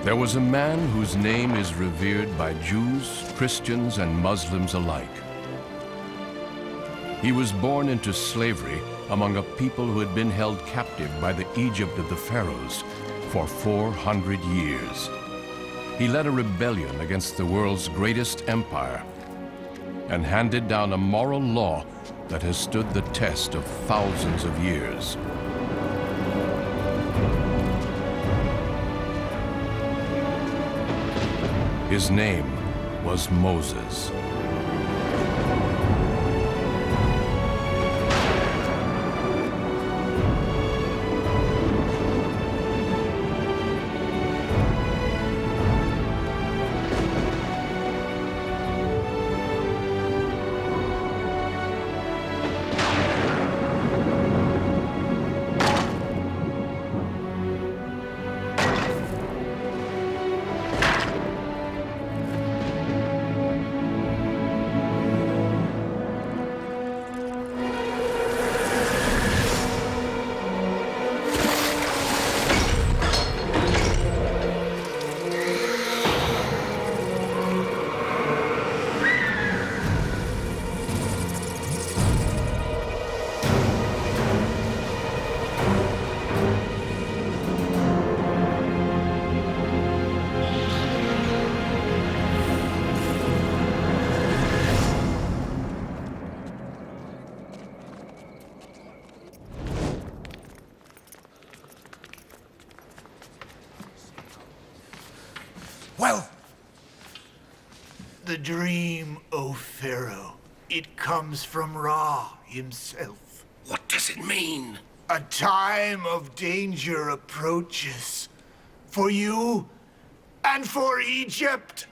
There was a man whose name is revered by Jews, Christians, and Muslims alike. He was born into slavery among a people who had been held captive by the Egypt of the pharaohs for 400 years. He led a rebellion against the world's greatest empire and handed down a moral law that has stood the test of thousands of years. His name was Moses. Well, the dream, O Pharaoh, it comes from Ra himself. What does it mean? A time of danger approaches for you and for Egypt.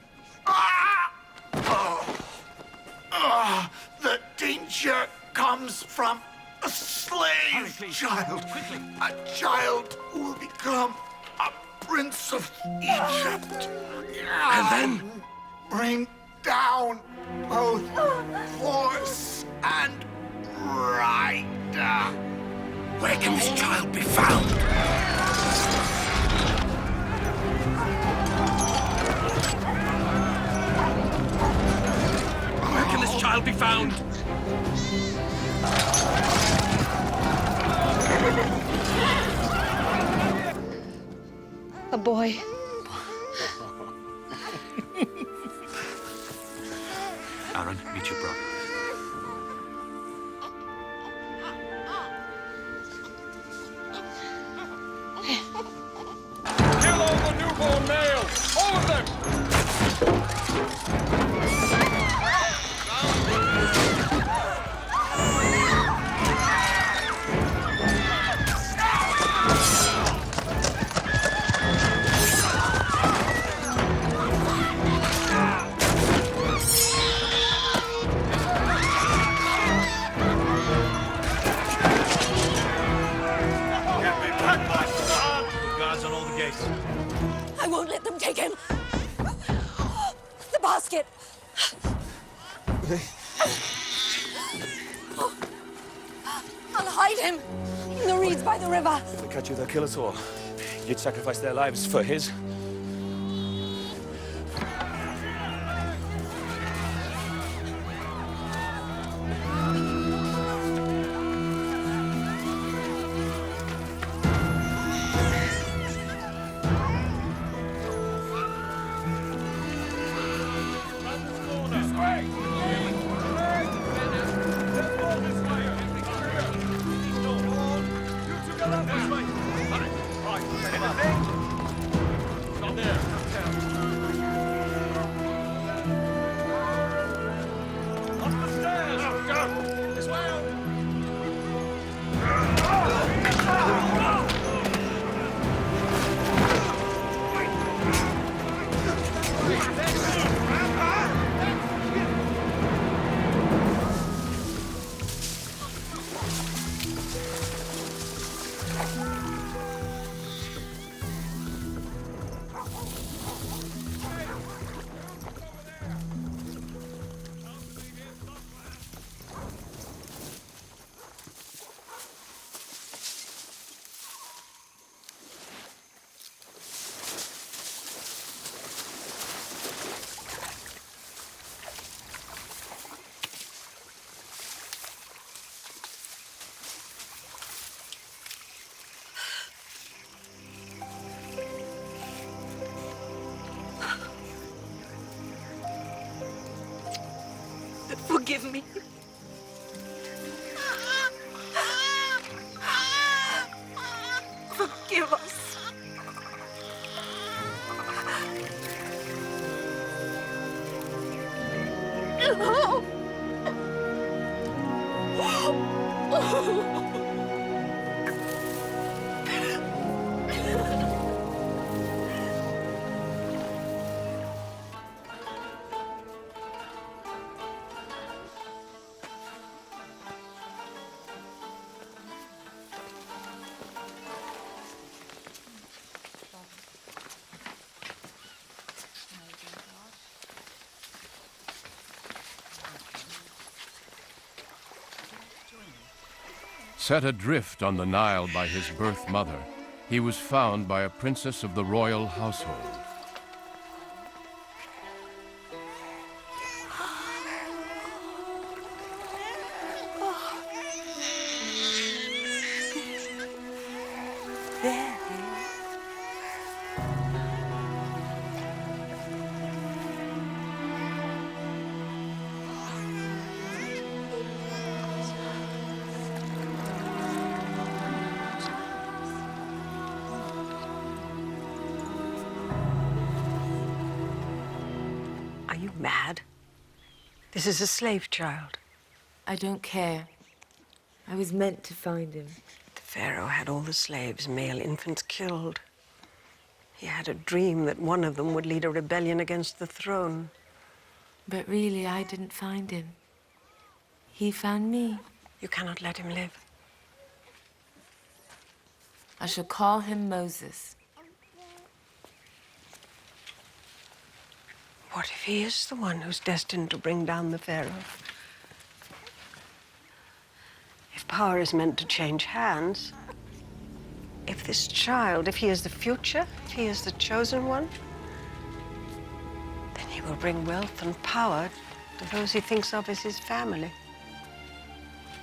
The danger comes from a slave child. Quickly. A child who will become a prince of Egypt. And then? Bring down both horse and rider. Where can this child be found? Where can this child be found? A boy. Aaron, meet your brother. Kill all the newborn males! All of them! I won't let them take him. The basket. I'll hide him in the reeds by the river. If they catch you, they'll kill us all. You'd sacrifice their lives for his. Forgive me. Forgive us. Set adrift on the Nile by his birth mother, he was found by a princess of the royal household. Are you mad? This is a slave child. I don't care. I was meant to find him. The Pharaoh had all the slaves, male infants killed. He had a dream that one of them would lead a rebellion against the throne. But really, I didn't find him. He found me. You cannot let him live. I shall call him Moses. What if he is the one who's destined to bring down the Pharaoh? If power is meant to change hands, if this child, if he is the future, if he is the chosen one, then he will bring wealth and power to those he thinks of as his family.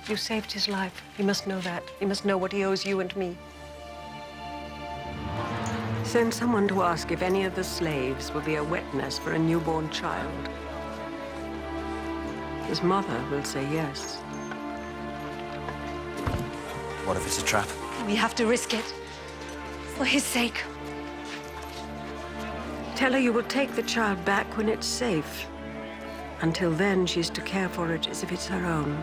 You saved his life. He must know that. He must know what he owes you and me. Send someone to ask if any of the slaves will be a wet nurse for a newborn child. His mother will say yes. What if it's a trap? We have to risk it. For his sake. Tell her you will take the child back when it's safe. Until then, she's to care for it as if it's her own.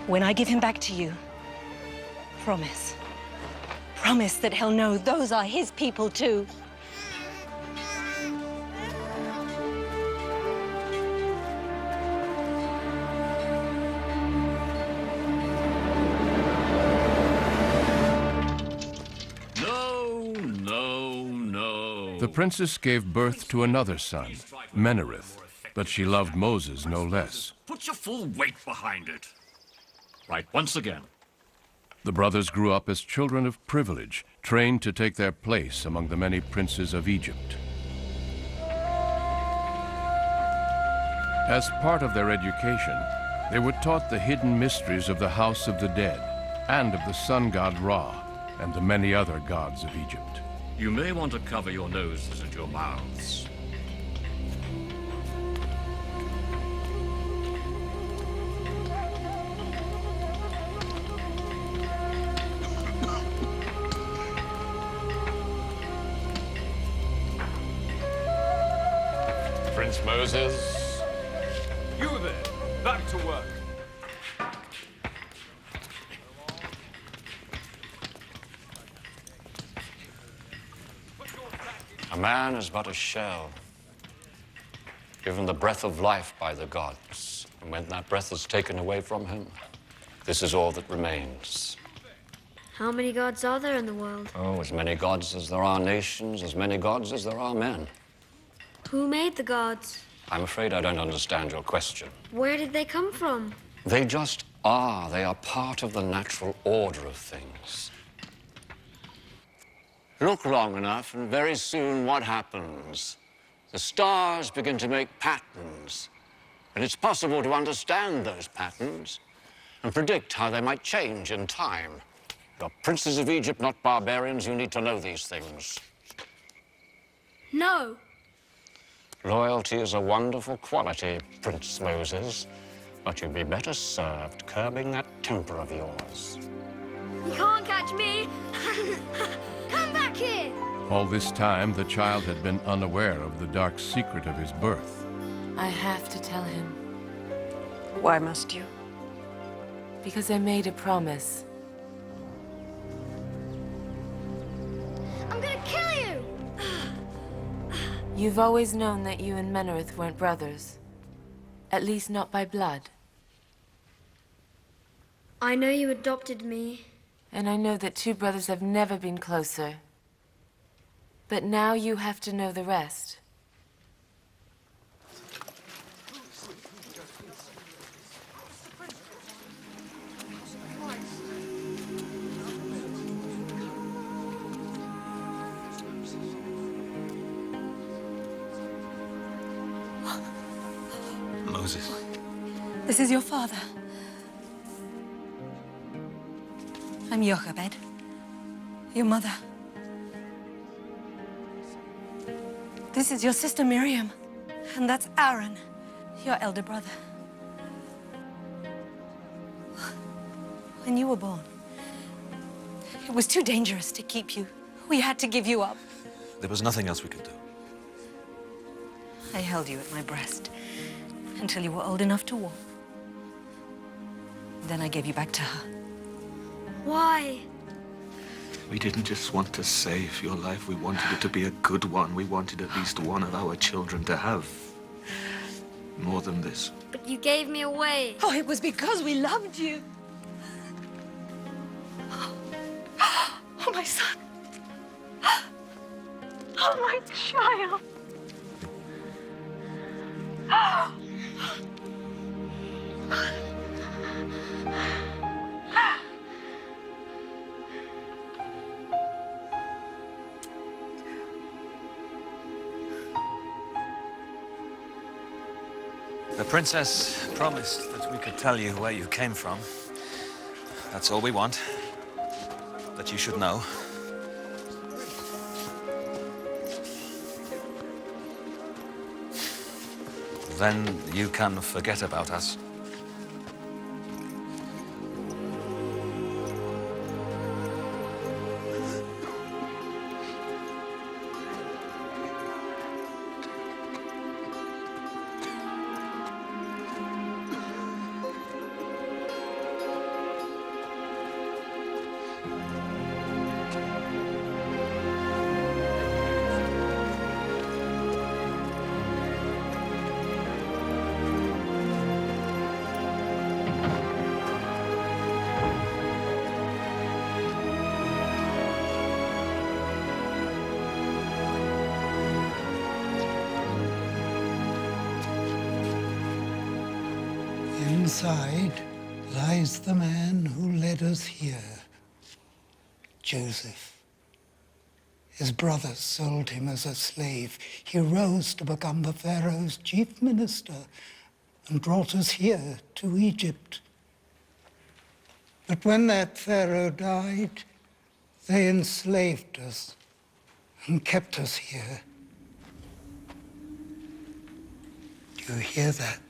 When I give him back to you, promise. Promise that he'll know those are his people too. No. The princess gave birth to another son, Menerith, but she loved Moses no less. Put your full weight behind it. Right, once again. The brothers grew up as children of privilege, trained to take their place among the many princes of Egypt. As part of their education, they were taught the hidden mysteries of the house of the dead and of the sun god Ra and the many other gods of Egypt. You may want to cover your noses and your mouths. Prince Moses. You there, back to work. A man is but a shell, given the breath of life by the gods. And when that breath is taken away from him, this is all that remains. How many gods are there in the world? Oh, as many gods as there are nations, as many gods as there are men. Who made the gods? I'm afraid I don't understand your question. Where did they come from? They just are. They are part of the natural order of things. Look long enough, and very soon what happens? The stars begin to make patterns, And it's possible to understand those patterns and predict how they might change in time. You're princes of Egypt, not barbarians. You need to know these things. No. Loyalty is a wonderful quality, Prince Moses, but you'd be better served curbing that temper of yours. You can't catch me. Come back here. All this time, the child had been unaware of the dark secret of his birth. I have to tell him, Why must you? because I made a promise. I'm gonna kill you. You've always known that you and Menareth weren't brothers. At least not by blood. I know you adopted me. And I know that two brothers have never been closer. But now you have to know the rest. Moses. This is your father. I'm Jochebed, your mother. This is your sister Miriam, and that's Aaron, your elder brother. When you were born, it was too dangerous to keep you. We had to give you up. There was nothing else we could do. I held you at my breast until you were old enough to walk. Then I gave you back to her. Why? We didn't just want to save your life. We wanted it to be a good one. We wanted at least one of our children to have more than this. But you gave me away. Oh, it was because we loved you. Oh, my son. Oh, my child. The princess promised that we could tell you where you came from. That's all we want. That you should know. Then you can forget about us. Inside lies the man who led us here, Joseph. His brothers sold him as a slave. He rose to become the Pharaoh's chief minister and brought us here to Egypt. But when that Pharaoh died, they enslaved us and kept us here. Do you hear that?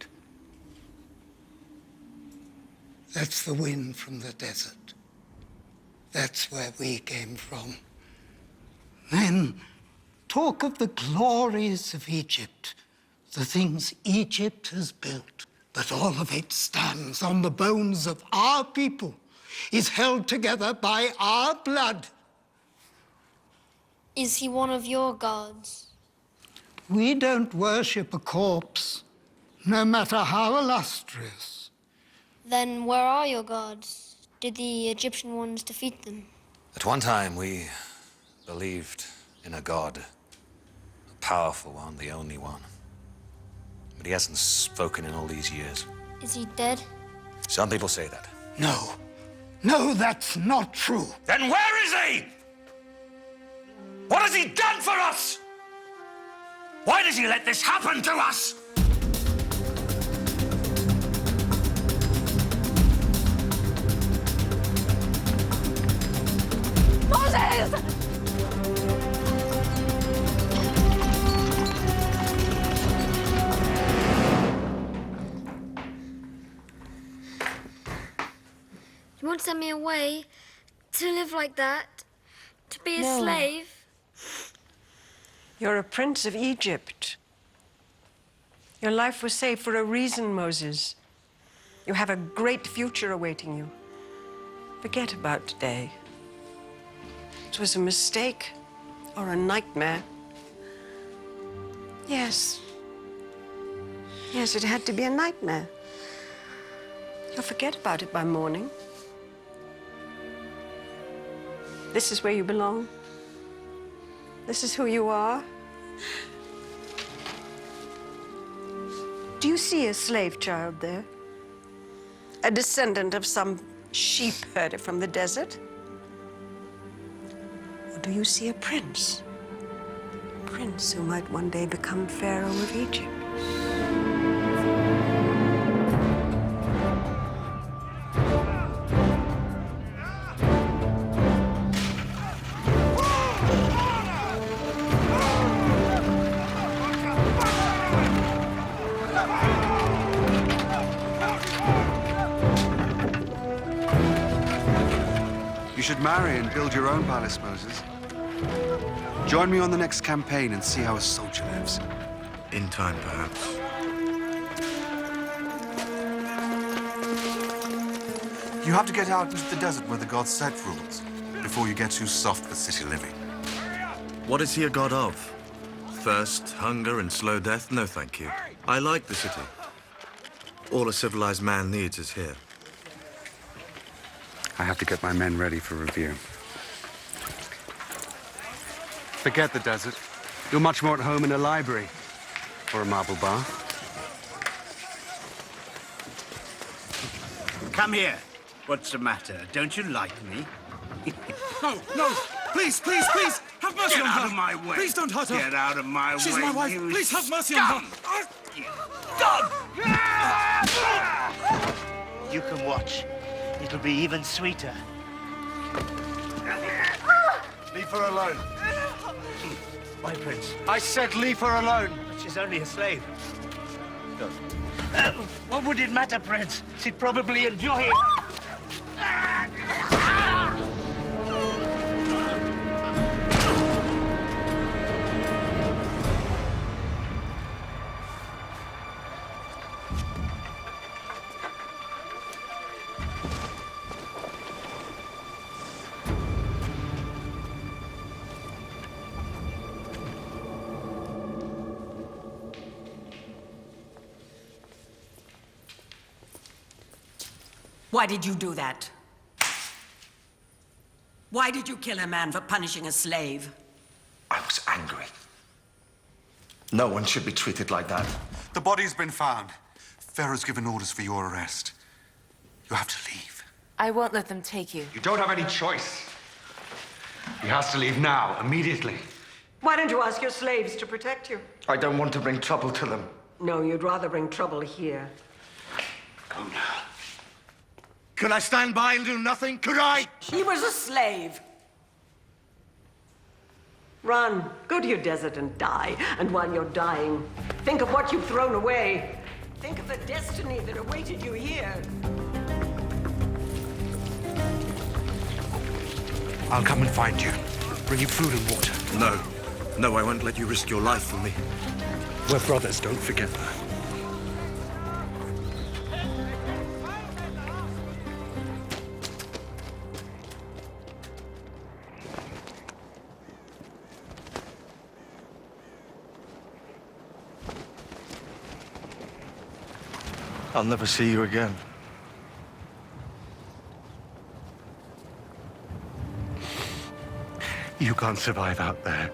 That's the wind from the desert. That's where we came from. Then talk of the glories of Egypt, the things Egypt has built. But all of it stands on the bones of our people, is held together by our blood. Is he one of your gods? We don't worship a corpse, no matter how illustrious. Then where are your gods? Did the Egyptian ones defeat them? At one time, we believed in a god, a powerful one, the only one. But he hasn't spoken in all these years. Is he dead? Some people say that. No. No, that's not true. Then where is he? What has he done for us? Why does he let this happen to us? won't send me away to live like that, to be a No. slave. You're a prince of Egypt. Your life was saved for a reason, Moses. You have a great future awaiting you. Forget about today. It was a mistake or a nightmare. Yes. Yes, it had to be a nightmare. You'll forget about it by morning. This is where you belong. This is who you are. Do you see a slave child there? A descendant of some sheep herder from the desert? Or do you see a prince? A prince who might one day become Pharaoh of Egypt? You should marry and build your own palace, Moses. Join me on the next campaign and see how a soldier lives. In time, perhaps. You have to get out into the desert where the god Set rules before you get too soft for city living. What is he a god of? Thirst, hunger, and slow death? No, thank you. I like the city. All a civilized man needs is here. I have to get my men ready for review. Forget the desert. You're much more at home in a library or a marble bath. Come here. What's the matter? Don't you like me? No, no! Please, please, please! Have mercy on her! Get out of my way! Please don't hurt her! Get out of my way! She's my wife! you Please have mercy scum! on her! Dog! You can watch. It'll be even sweeter. Leave her alone. My prince. I said leave her alone. She's only a slave. What would it matter, Prince? She'd probably enjoy it. Why did you do that? Why did you kill a man for punishing a slave? I was angry. No one should be treated like that. The body's been found. Pharaoh's given orders for your arrest. You have to leave. I won't let them take you. You don't have any choice. He has to leave now, immediately. Why don't you ask your slaves to protect you? I don't want to bring trouble to them. No, you'd rather bring trouble here. Go now. Could I stand by and do nothing? Could I? He was a slave. Run. Go to your desert and die. And while you're dying, think of what you've thrown away. Think of the destiny that awaited you here. I'll come and find you. Bring you food and water. No. No, I won't let you risk your life for me. We're brothers, don't forget that. I'll never see you again. You can't survive out there.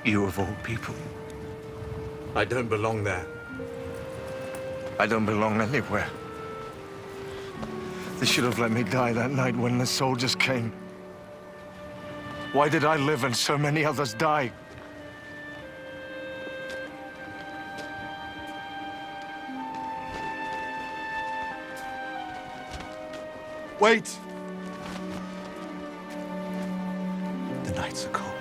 You of all people. I don't belong there. I don't belong anywhere. They should have let me die that night when the soldiers came. Why did I live and so many others die? Wait! The nights are cold.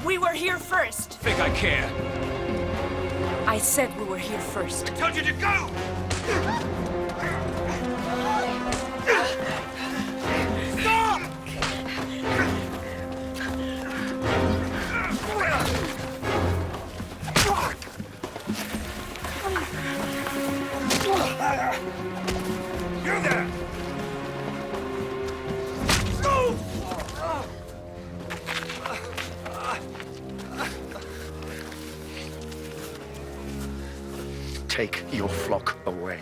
We were here first. Think I care? I said we were here first. I told you to go! Stop! You there! Take your flock away.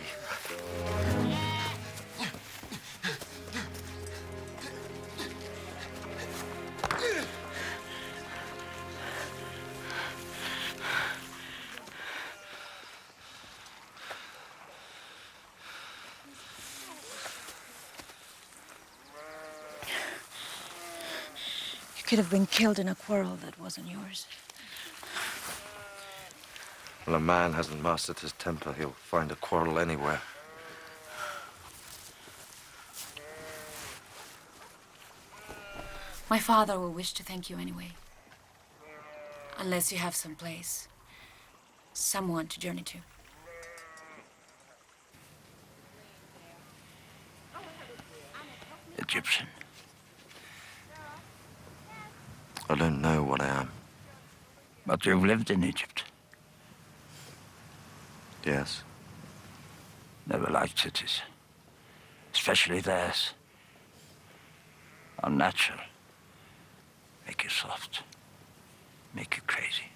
You could have been killed in a quarrel that wasn't yours. When a man hasn't mastered his temper, he'll find a quarrel anywhere. My father will wish to thank you anyway. Unless you have some place, someone to journey to. Egyptian. I don't know what I am. But you've lived in Egypt. Yes. Never liked cities. Especially theirs. Unnatural. Make you soft. Make you crazy.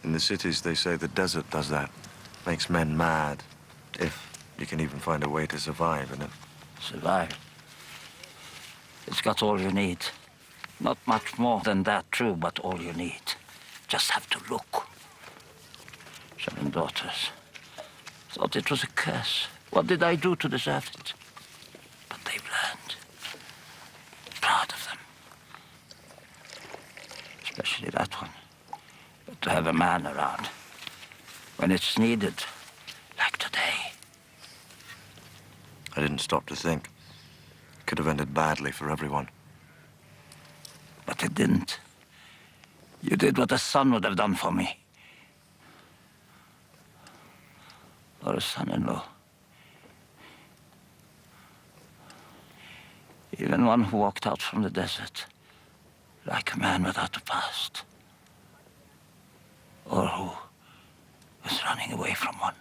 In the cities, they say the desert does that. Makes men mad. If you can even find a way to survive in it. Survive. It's got all you need. Not much more than that, true, but all you need. Just have to look. 7 daughters. Thought it was a curse. What did I do to deserve it? But they've learned. Proud of them. Especially that one. But to have a man around. When it's needed. Like today. I didn't stop to think. Could have ended badly for everyone. But it didn't. You did what a son would have done for me. Or a son-in-law. Even one who walked out from the desert like a man without a past. Or who was running away from one.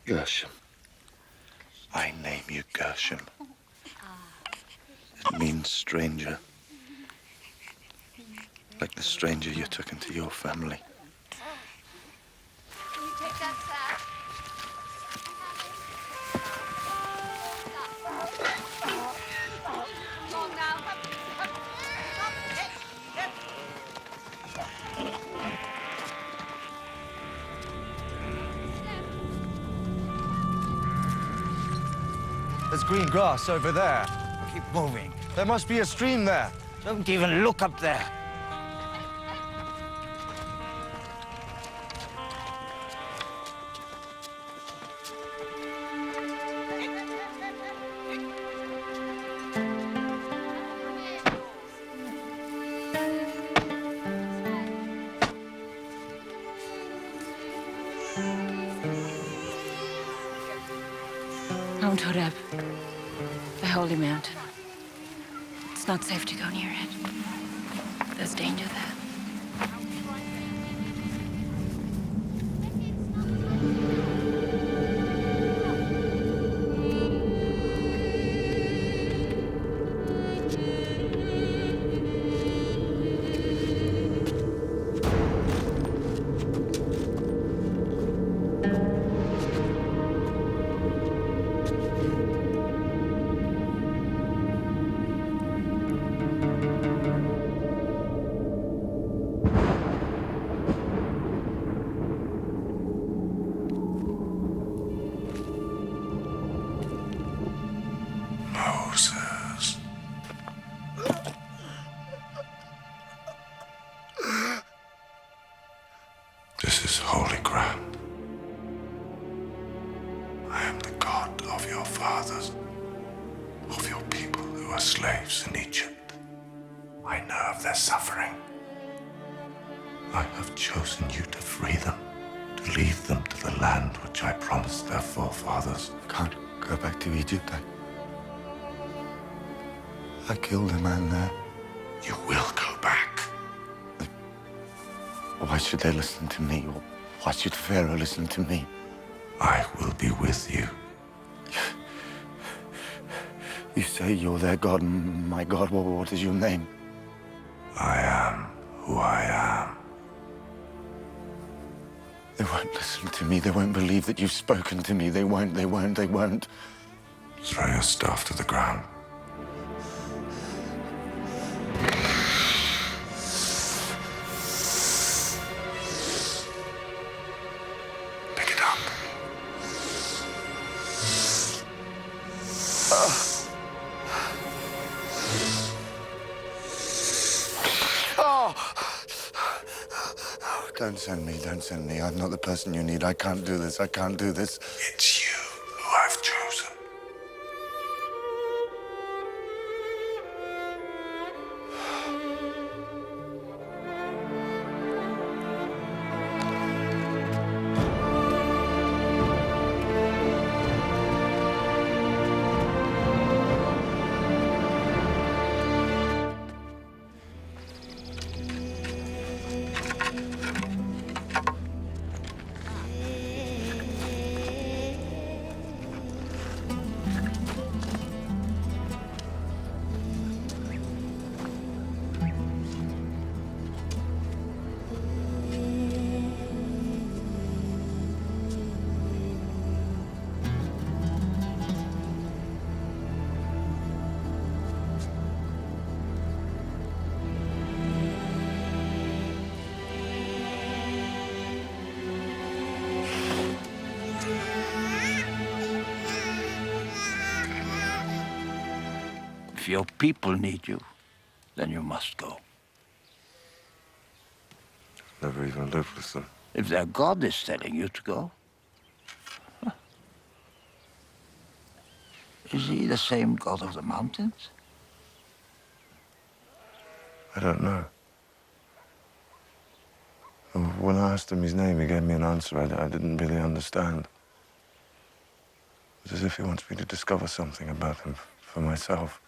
Gershom. I name you Gershom. It means stranger. Like the stranger you took into your family. Can you take that sack? Come on now. There's green grass over there. Keep moving. There must be a stream there. Don't even look up there. Mount Horeb, the holy mountain. It's not safe to go near it. There's danger there. Moses. This is holy ground. I am the God of your fathers, of your people who are slaves in Egypt. I know of their suffering. I have chosen you to free them, to lead them to the land which I promised their forefathers. Can't go back to Egypt. I killed a man there. You will go back. Why should they listen to me? Why should Pharaoh listen to me? I will be with you. You say you're their God, my God. What is your name? I am who I am. They won't listen to me. They won't believe that you've spoken to me. They won't. Throw your staff to the ground. Pick it up. Don't send me. I'm not the person you need. I can't do this. It's you who I've chosen. If your people need you, then you must go. Never even lived with them. If their God is telling you to go, is he the same God of the mountains? I don't know. When I asked him his name, he gave me an answer I didn't really understand. It's as if he wants me to discover something about him for myself.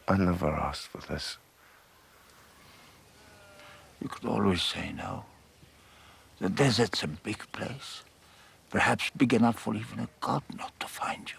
I never asked for this. You could always say no. The desert's a big place. Perhaps big enough for even a god not to find you.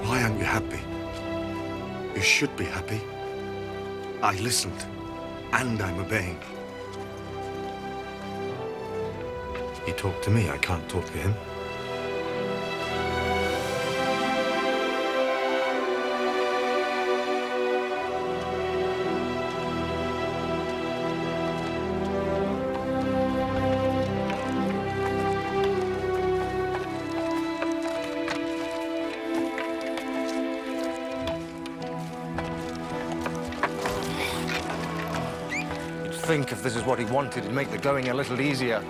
Why aren't you happy? You should be happy. I listened, and I'm obeying. He talked to me, I can't talk to him. Think if this is what he wanted, it'd make the going a little easier.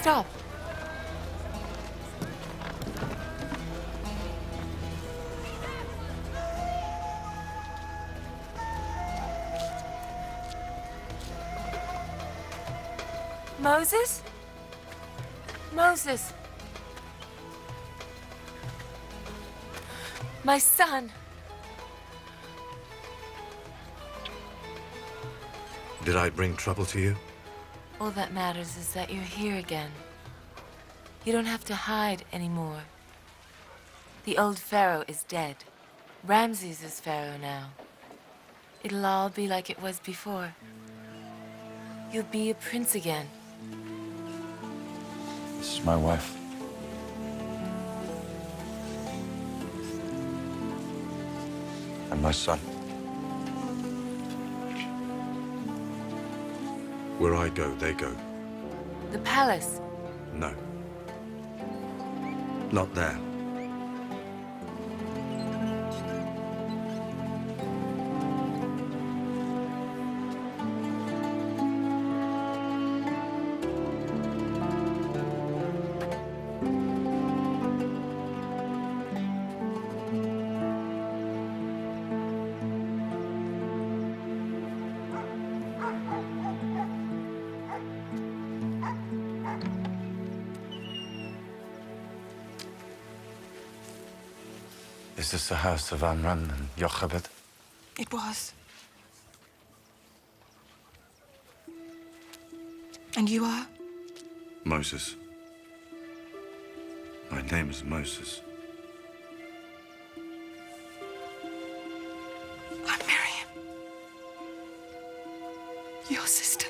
Stop. Moses? Moses. My son. Did I bring trouble to you? All that matters is that you're here again. You don't have to hide anymore. The old Pharaoh is dead. Ramses is Pharaoh now. It'll all be like it was before. You'll be a prince again. This is my wife. And my son. Where I go, they go. The palace. No. Not there. Is this the house of Amran and Jochebed? It was. And you are? Moses. My name is Moses. I'm Miriam. Your sister.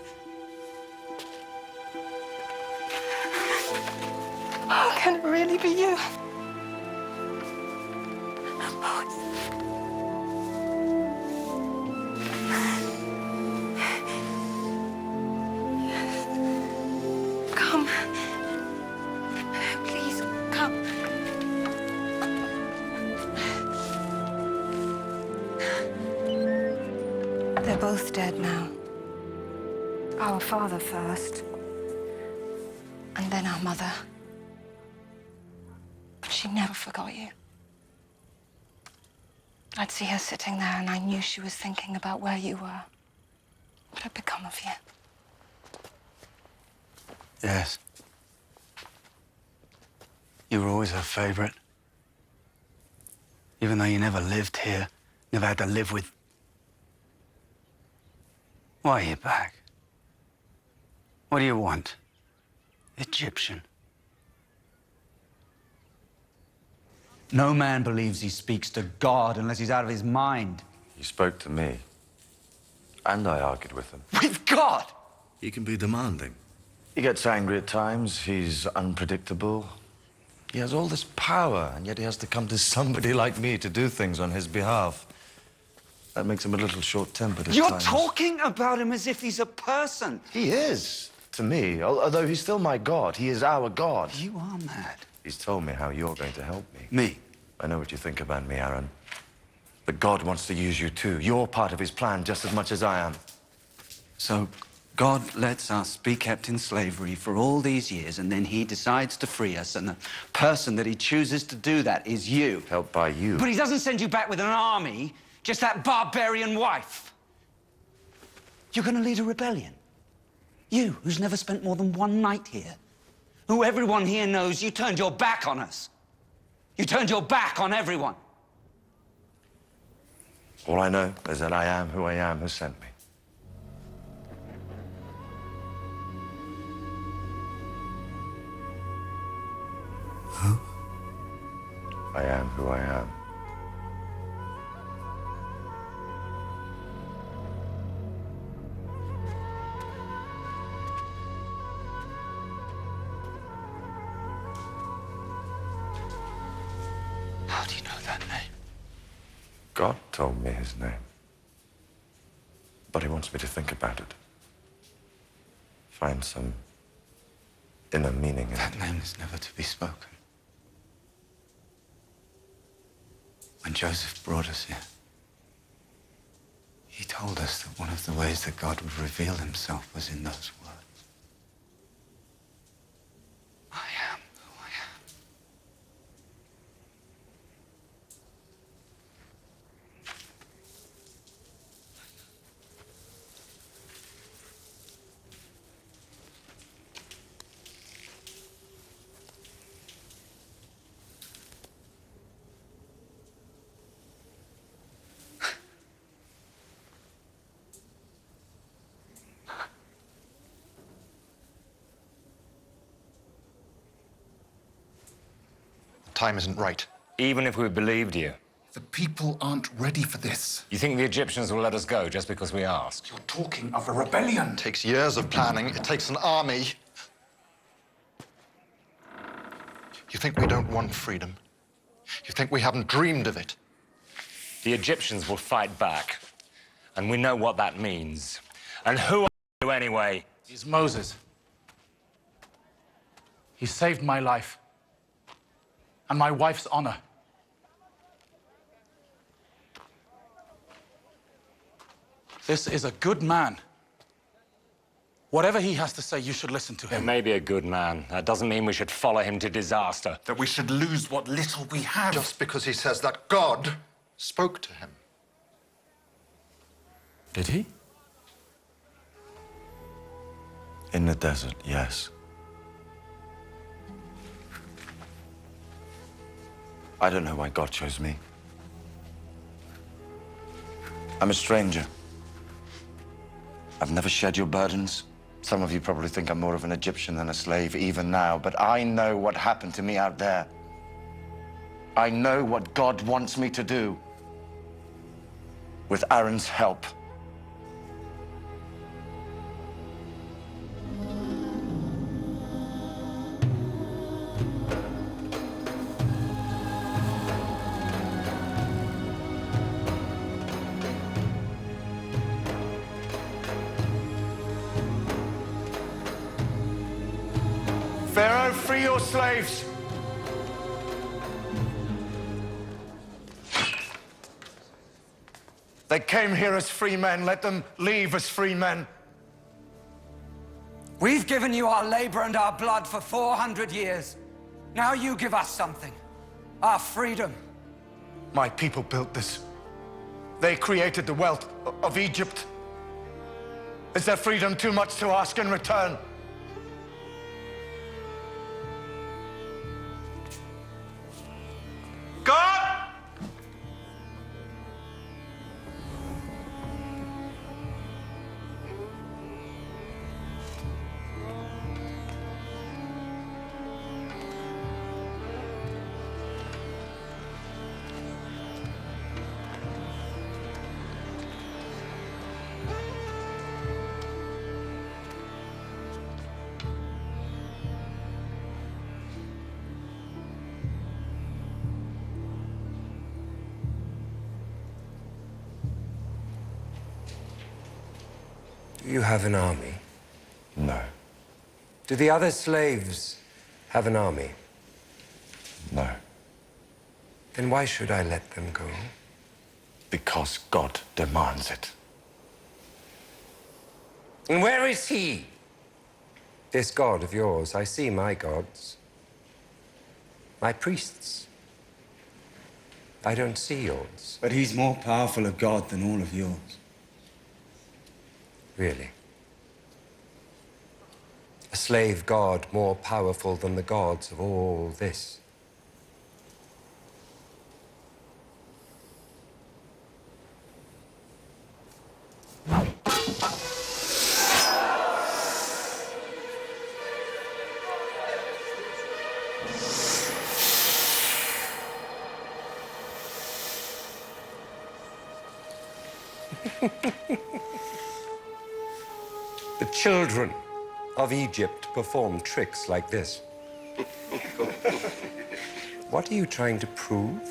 Oh, can it really be you? Come. Please, come. They're both both dead now. Our father first, and then our mother. But she never forgot you. I'd see her sitting there, and I knew she was thinking about where you were. What had become of you? Yes. You were always her favorite. Even though you never lived here, never had to live with... Why are you back? What do you want? Egyptian. No man believes he speaks to God unless he's out of his mind. He spoke to me. And I argued with him. With God? He can be demanding. He gets angry at times. He's unpredictable. He has all this power, and yet he has to come to somebody like me to do things on his behalf. That makes him a little short-tempered at You're times. talking about him as if he's a person. He is, to me. Although he's still my God. He is our God. You are mad. He's told me how you're going to help me. Me? I know what you think about me, Aaron. But God wants to use you too. You're part of his plan just as much as I am. So God lets us be kept in slavery for all these years, and then he decides to free us, and the person that he chooses to do that is you. Helped by you. But he doesn't send you back with an army, just that barbarian wife. You're going to lead a rebellion. You, who's never spent more than one night here, who everyone here knows you turned your back on us. You turned your back on everyone. All I know is that I am who I am who sent me. Who? I am who I am. How do you know that name? God told me his name. But he wants me to think about it. Find some inner meaning in it. That name is never to be spoken. When Joseph brought us here, he told us that one of the ways that God would reveal himself was in those words. I am who I am. Time isn't right. Even if we believed you. The people aren't ready for this. You think the Egyptians will let us go just because we asked? You're talking of a rebellion. It takes years of planning. It takes an army. You think we don't want freedom? You think we haven't dreamed of it? The Egyptians will fight back. And we know what that means. And who are you anyway? He's Moses. He saved my life. And my wife's honor. This is a good man. Whatever he has to say, you should listen to him. He may be a good man. That doesn't mean we should follow him to disaster. That we should lose what little we have. Just because he says that God spoke to him. Did he? In the desert, yes. I don't know why God chose me. I'm a stranger. I've never shared your burdens. Some of you probably think I'm more of an Egyptian than a slave, even now, but I know what happened to me out there. I know what God wants me to do. With Aaron's help. Pharaoh, free your slaves! They came here as free men. Let them leave as free men. We've given you our labor and our blood for 400 years. Now you give us something. Our freedom. My people built this. They created the wealth of Egypt. Is their freedom too much to ask in return? God! Do you have an army? No. Do the other slaves have an army? No. Then why should I let them go? Because God demands it. And where is he? This God of yours. I see my gods. My priests. I don't see yours. But he's more powerful a god than all of yours. Really? A slave god more powerful than the gods of all this? The children of Egypt perform tricks like this. What are you trying to prove?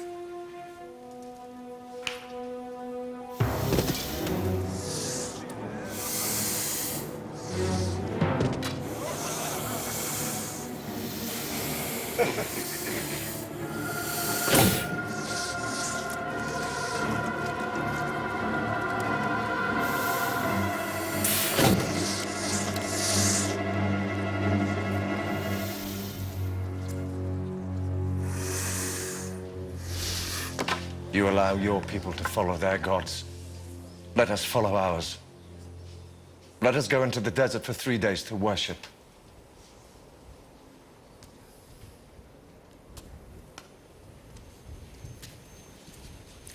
You allow your people to follow their gods. Let us follow ours. Let us go into the desert for 3 days to worship.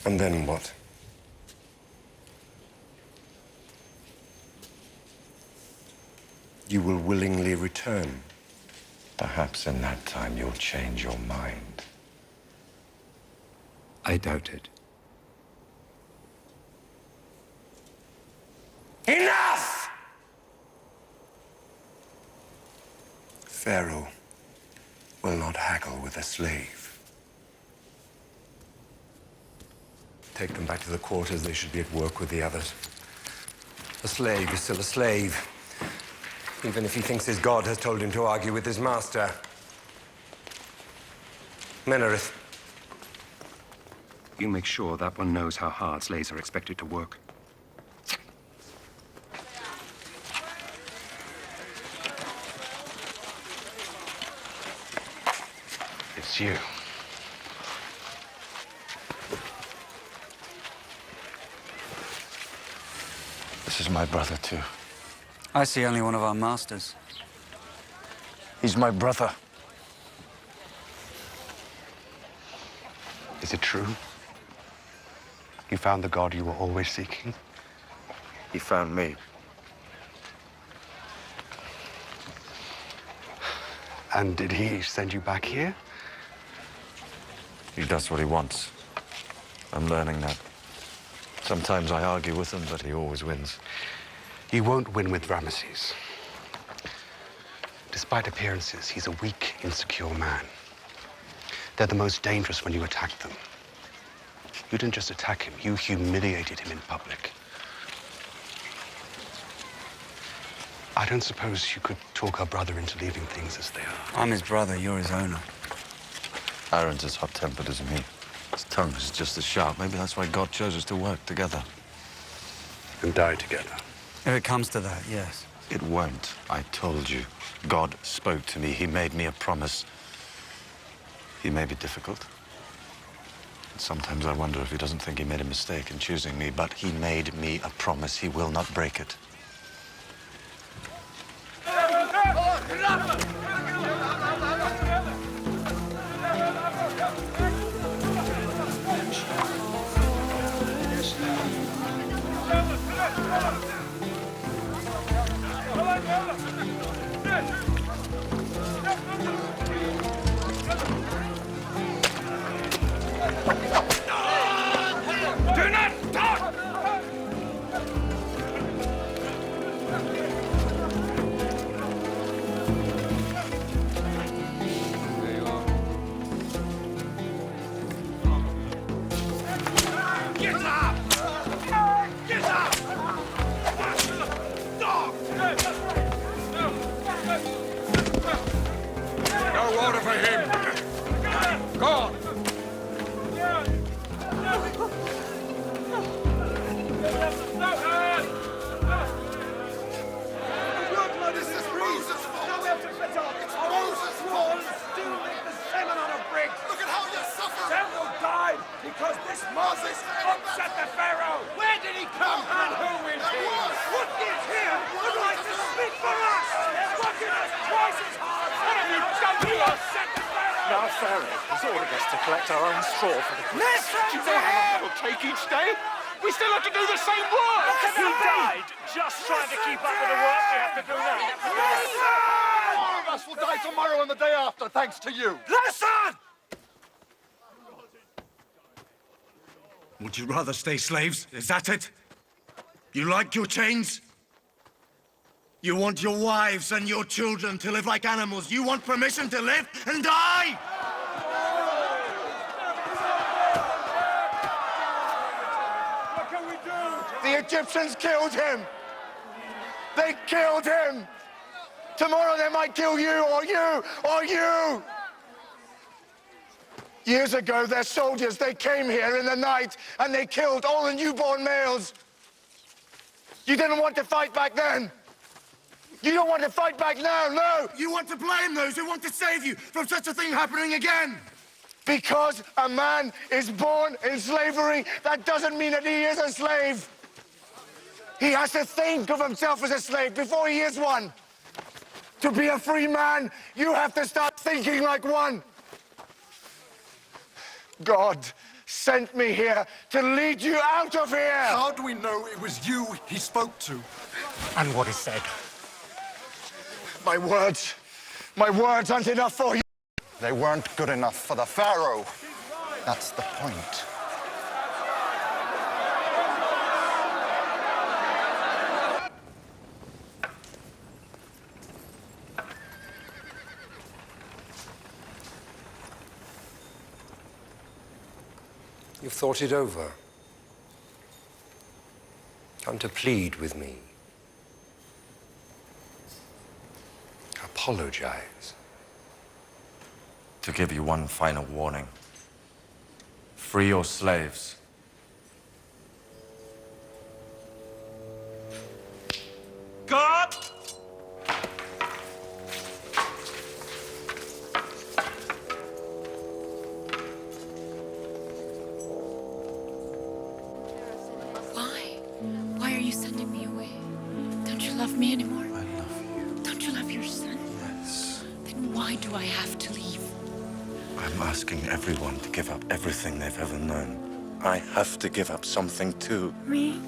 And then what? You will willingly return. Perhaps in that time you'll change your mind. I doubt it. Enough! Pharaoh will not haggle with a slave. Take them back to the quarters. They should be at work with the others. A slave is still a slave, even if he thinks his god has told him to argue with his master. Menarith. You make sure that one knows how hard slaves are expected to work. It's you. This is my brother, too. I see only one of our masters. He's my brother. Is it true? You found the god you were always seeking? He found me. And did he send you back here? He does what he wants. I'm learning that. Sometimes I argue with him, but he always wins. He won't win with Ramesses. Despite appearances, he's a weak, insecure man. They're the most dangerous when you attack them. You didn't just attack him, you humiliated him in public. I don't suppose you could talk our brother into leaving things as they are. I'm his brother, you're his owner. Aaron's as hot-tempered as me. His tongue is just as sharp. Maybe that's why God chose us to work together. and die together. If it comes to that, yes. It won't. I told you. God spoke to me. He made me a promise. He may be difficult. Sometimes I wonder if he doesn't think he made a mistake in choosing me, but he made me a promise. He will not break it. Do not talk! Get up! Get up! Dog! No order for him! Go on! This is Moses' fault! Now we have to fit off! It's Moses' fault! Still make the salmon out of bricks! Look at how you're suffering! Samuel died because this Moses upset the Pharaoh! Where did he come and who is he? What is him would like to speak for us? Working us twice as hard! What have you done to upset the Pharaoh? Now Pharaoh has ordered us to collect our own straw for the Greeks. Listen Do you know how long it'll take each day? We still have to do the same work! You died just trying to keep up with the work we have to do now. All of us will die tomorrow and the day after, thanks to you. Listen! Would you rather stay slaves? Is that it? You like your chains? You want your wives and your children to live like animals? You want permission to live and die? The Egyptians killed him. They killed him. Tomorrow they might kill you or you or you. Years ago, their soldiers, they came here in the night and they killed all the newborn males. You didn't want to fight back then. You don't want to fight back now, no. You want to blame those who want to save you from such a thing happening again. Because a man is born in slavery, that doesn't mean that he is a slave. He has to think of himself as a slave before he is one. To be a free man, you have to start thinking like one. God sent me here to lead you out of here. How do we know it was you he spoke to? And what he said. My words aren't enough for you. They weren't good enough for the Pharaoh. That's the point. You've thought it over. Come to plead with me. Apologize. To give you one final warning. Free your slaves. God! Why are you sending me away? Don't you love me anymore? I love you. Don't you love your son? Yes. Then why do I have to leave? I'm asking everyone to give up everything they've ever known. I have to give up something too. Me?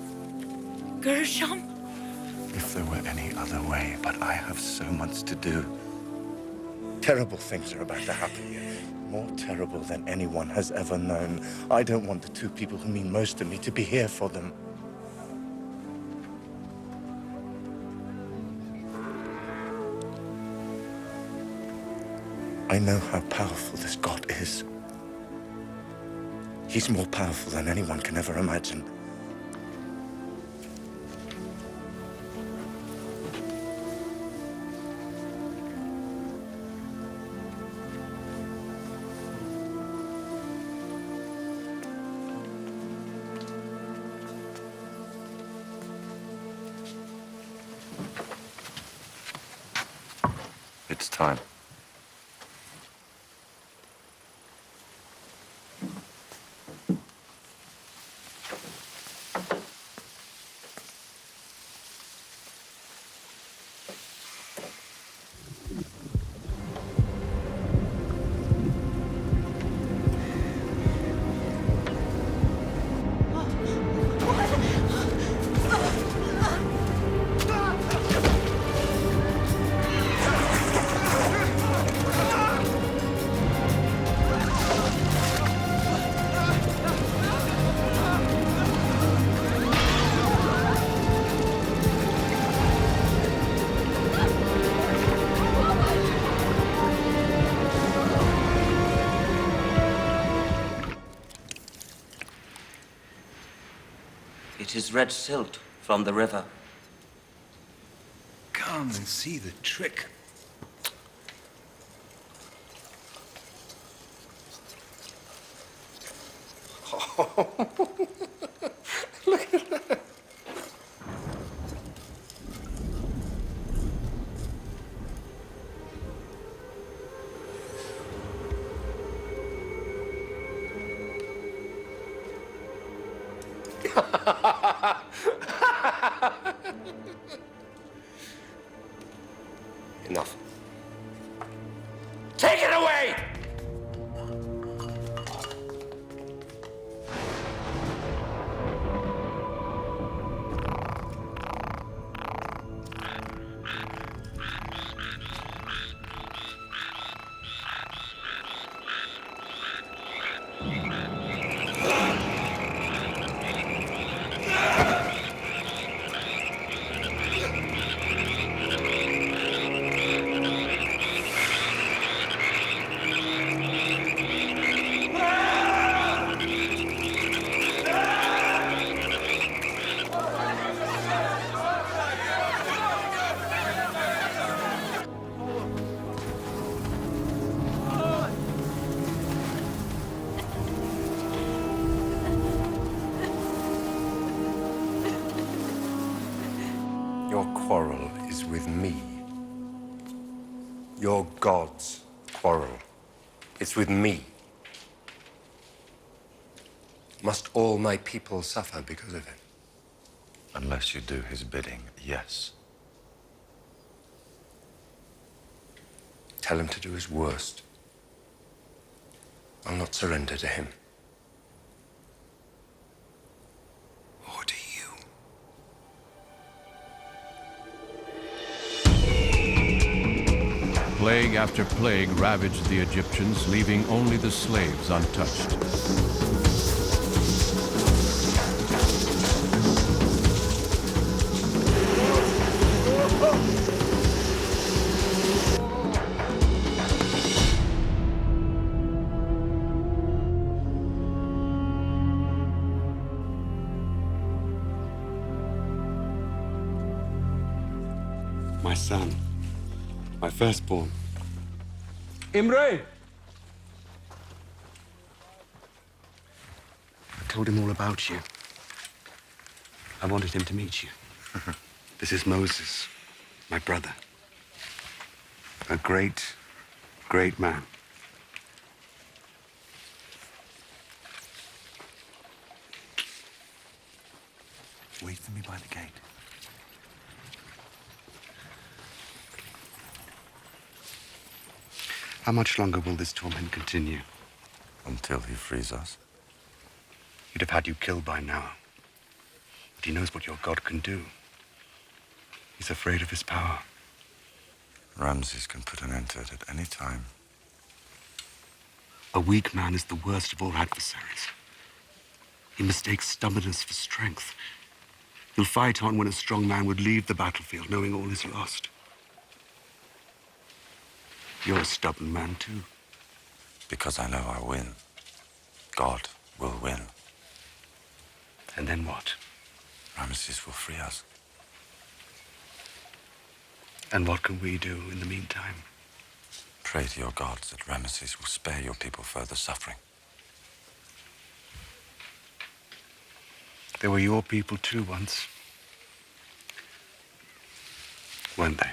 Gershom? If there were any other way, but I have so much to do. Terrible things are about to happen here. More terrible than anyone has ever known. I don't want the two people who mean most to me to be here for them. I know how powerful this God is. He's more powerful than anyone can ever imagine. It's time. It is red silt from the river. Come and see the trick. Look at that. Enough. Take it away! Your quarrel is with me. Your God's quarrel. It's with me. Must all my people suffer because of it? Unless you do his bidding, yes. Tell him to do his worst. I'll not surrender to him. Or do you? Plague after plague ravaged the Egyptians, leaving only the slaves untouched. My son. My firstborn. Imre! I told him all about you. I wanted him to meet you. This is Moses, my brother. A great, great man. Wait for me by the gate. How much longer will this torment continue? Until he frees us. He'd have had you killed by now. But he knows what your God can do. He's afraid of his power. Ramses can put an end to it at any time. A weak man is the worst of all adversaries. He mistakes stubbornness for strength. He'll fight on when a strong man would leave the battlefield knowing all is lost. You're a stubborn man, too. Because I know I'll win. God will win. And then what? Ramses will free us. And what can we do in the meantime? Pray to your gods that Ramses will spare your people further suffering. They were your people, too, once. Weren't they?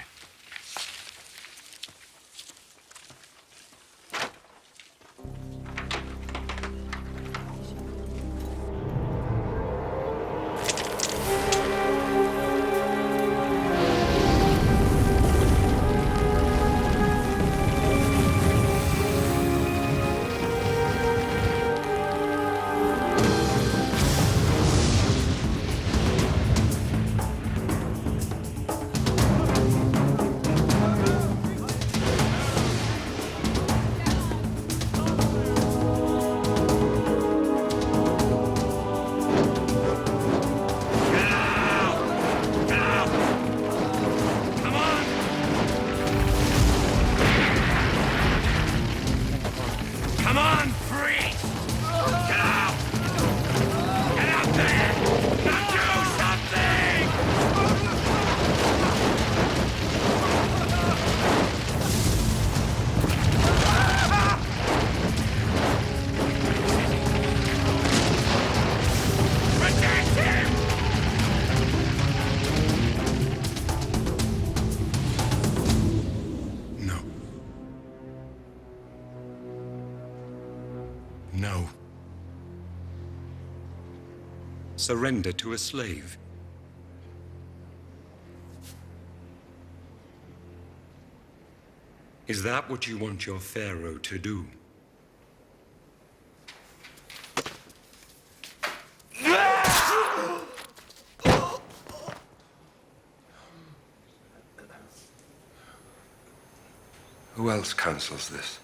No. Surrender to a slave. Is that what you want your pharaoh to do? Who else counsels this?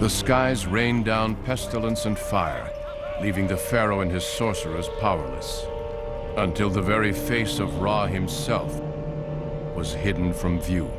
The skies rained down pestilence and fire, leaving the pharaoh and his sorcerers powerless, until the very face of Ra himself was hidden from view.